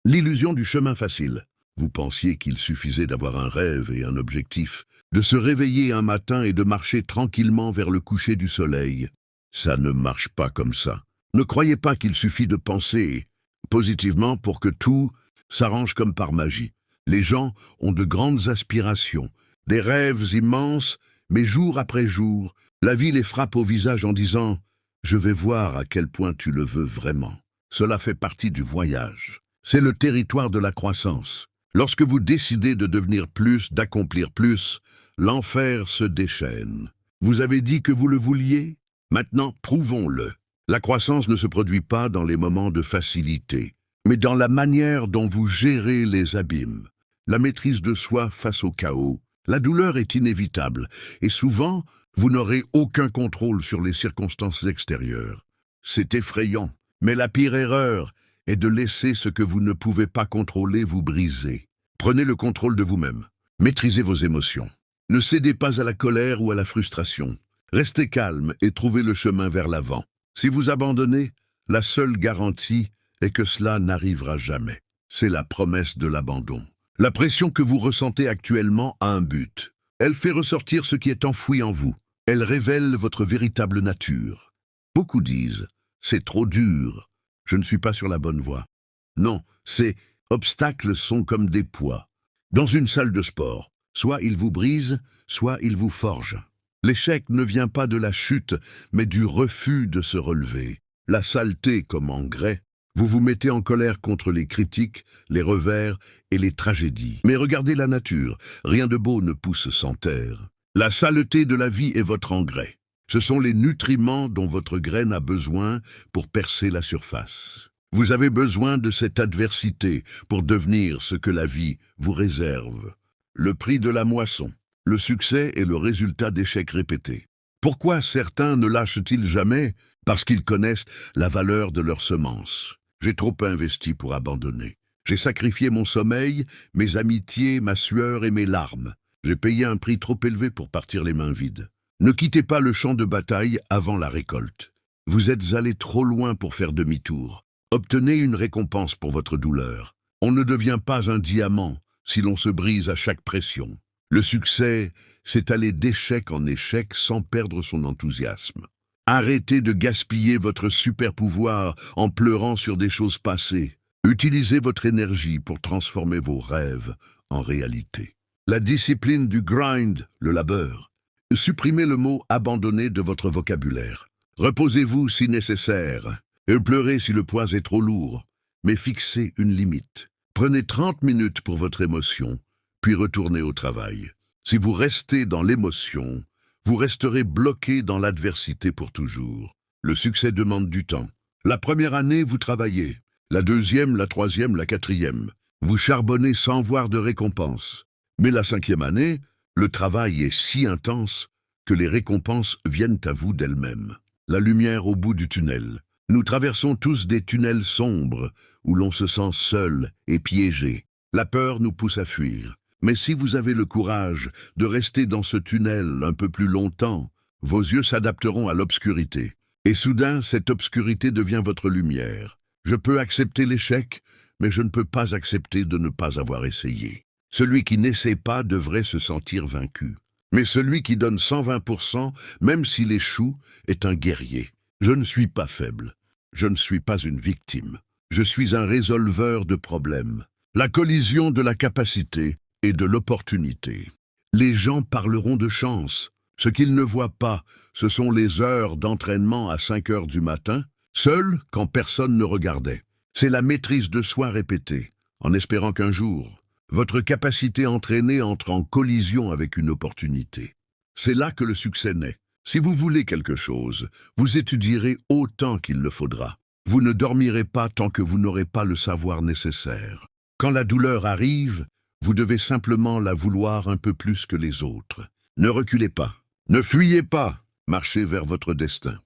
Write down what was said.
L'illusion du chemin facile. Vous pensiez qu'il suffisait d'avoir un rêve et un objectif, de se réveiller un matin et de marcher tranquillement vers le coucher du soleil. Ça ne marche pas comme ça. Ne croyez pas qu'il suffit de penser positivement pour que tout s'arrange comme par magie. Les gens ont de grandes aspirations, des rêves immenses, mais jour après jour, la vie les frappe au visage en disant « Je vais voir à quel point tu le veux vraiment ». Cela fait partie du voyage. C'est le territoire de la croissance. Lorsque vous décidez de devenir plus, d'accomplir plus, l'enfer se déchaîne. Vous avez dit que vous le vouliez? Maintenant, prouvons-le. La croissance ne se produit pas dans les moments de facilité, mais dans la manière dont vous gérez les abîmes. La maîtrise de soi face au chaos. La douleur est inévitable, et souvent, vous n'aurez aucun contrôle sur les circonstances extérieures. C'est effrayant, mais la pire erreur est de laisser ce que vous ne pouvez pas contrôler vous briser. Prenez le contrôle de vous-même. Maîtrisez vos émotions. Ne cédez pas à la colère ou à la frustration. Restez calme et trouvez le chemin vers l'avant. Si vous abandonnez, la seule garantie est que cela n'arrivera jamais. C'est la promesse de l'abandon. La pression que vous ressentez actuellement a un but. Elle fait ressortir ce qui est enfoui en vous. Elle révèle votre véritable nature. Beaucoup disent « c'est trop dur, je ne suis pas sur la bonne voie ». Non, ces obstacles sont comme des poids. Dans une salle de sport, soit ils vous brisent, soit ils vous forgent. L'échec ne vient pas de la chute, mais du refus de se relever. La saleté comme engrais, vous vous mettez en colère contre les critiques, les revers et les tragédies. Mais regardez la nature, rien de beau ne pousse sans terre. La saleté de la vie est votre engrais. Ce sont les nutriments dont votre graine a besoin pour percer la surface. Vous avez besoin de cette adversité pour devenir ce que la vie vous réserve. Le prix de la moisson. Le succès est le résultat d'échecs répétés. Pourquoi certains ne lâchent-ils jamais? Parce qu'ils connaissent la valeur de leurs semences. J'ai trop investi pour abandonner. J'ai sacrifié mon sommeil, mes amitiés, ma sueur et mes larmes. J'ai payé un prix trop élevé pour partir les mains vides. Ne quittez pas le champ de bataille avant la récolte. Vous êtes allé trop loin pour faire demi-tour. Obtenez une récompense pour votre douleur. On ne devient pas un diamant si l'on se brise à chaque pression. Le succès, c'est aller d'échec en échec sans perdre son enthousiasme. Arrêtez de gaspiller votre super pouvoir en pleurant sur des choses passées. Utilisez votre énergie pour transformer vos rêves en réalité. La discipline du grind, le labeur. Supprimez le mot « abandonner » de votre vocabulaire. Reposez-vous si nécessaire. Et pleurez si le poids est trop lourd. Mais fixez une limite. Prenez 30 minutes pour votre émotion, puis retournez au travail. Si vous restez dans l'émotion, vous resterez bloqué dans l'adversité pour toujours. Le succès demande du temps. La première année, vous travaillez. La deuxième, la troisième, la quatrième. Vous charbonnez sans voir de récompense. Mais la cinquième année, le travail est si intense que les récompenses viennent à vous d'elles-mêmes. La lumière au bout du tunnel. Nous traversons tous des tunnels sombres où l'on se sent seul et piégé. La peur nous pousse à fuir. Mais si vous avez le courage de rester dans ce tunnel un peu plus longtemps, vos yeux s'adapteront à l'obscurité. Et soudain, cette obscurité devient votre lumière. Je peux accepter l'échec, mais je ne peux pas accepter de ne pas avoir essayé. Celui qui n'essaie pas devrait se sentir vaincu. Mais celui qui donne 120%, même s'il échoue, est un guerrier. Je ne suis pas faible. Je ne suis pas une victime. Je suis un résolveur de problèmes. La collision de la capacité et de l'opportunité. Les gens parleront de chance. Ce qu'ils ne voient pas, ce sont les heures d'entraînement à 5 heures du matin, seul quand personne ne regardait. C'est la maîtrise de soi répétée, en espérant qu'un jour, votre capacité entraînée entre en collision avec une opportunité. C'est là que le succès naît. Si vous voulez quelque chose, vous étudierez autant qu'il le faudra. Vous ne dormirez pas tant que vous n'aurez pas le savoir nécessaire. Quand la douleur arrive, vous devez simplement la vouloir un peu plus que les autres. Ne reculez pas, ne fuyez pas, marchez vers votre destin.